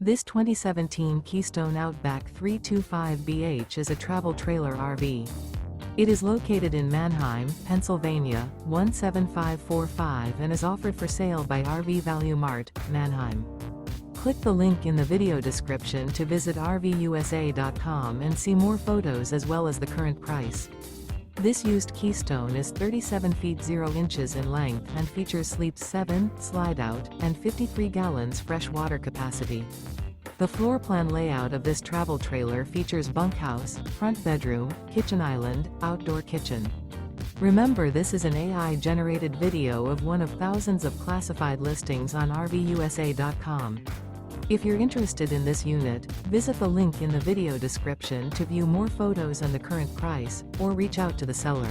This 2017 Keystone Outback 325BH is a travel trailer RV. It is located in Manheim, Pennsylvania, 17545 and is offered for sale by RV Value Mart, Manheim. Click the link in the video description to visit RVUSA.com and see more photos as well as the current price. This used Keystone is 37 feet 0 inches in length and features sleeps 7, slide-out, and 53 gallons fresh water capacity. The floor plan layout of this travel trailer features bunkhouse, front bedroom, kitchen island, outdoor kitchen. Remember, this is an AI-generated video of one of thousands of classified listings on RVUSA.com. If you're interested in this unit, visit the link in the video description to view more photos and the current price, or reach out to the seller.